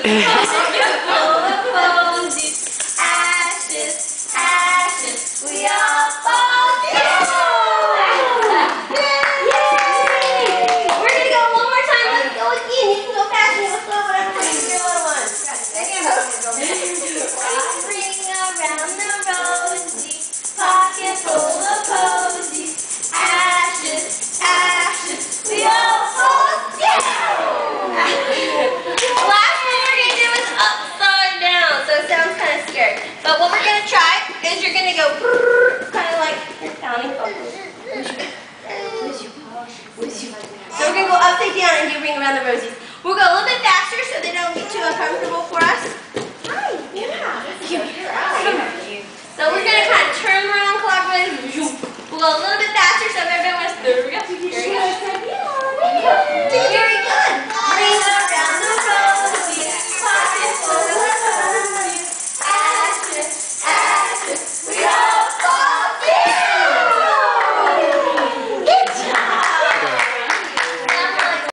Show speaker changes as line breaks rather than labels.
Ashes, ashes, we all fall down. Yay! We're gonna go one more time. Let's go again. You can go fast and go slow, whatever you do, little ones. Ring around the rosy, pocket full of posies. Ashes, ashes, we all fall down. Last one we're gonna do is upside down, so it sounds kind of scary. But what we're gonna try is you're gonna go kind of like you're pounding. So we're gonna go upside down and do ring around the rosies. We'll go a little bit faster so they don't get too uncomfortable for us. Hi. Yeah. So we're gonna kind of turn around clockwise. We'll go a little bit faster so everybody wants to. There we go.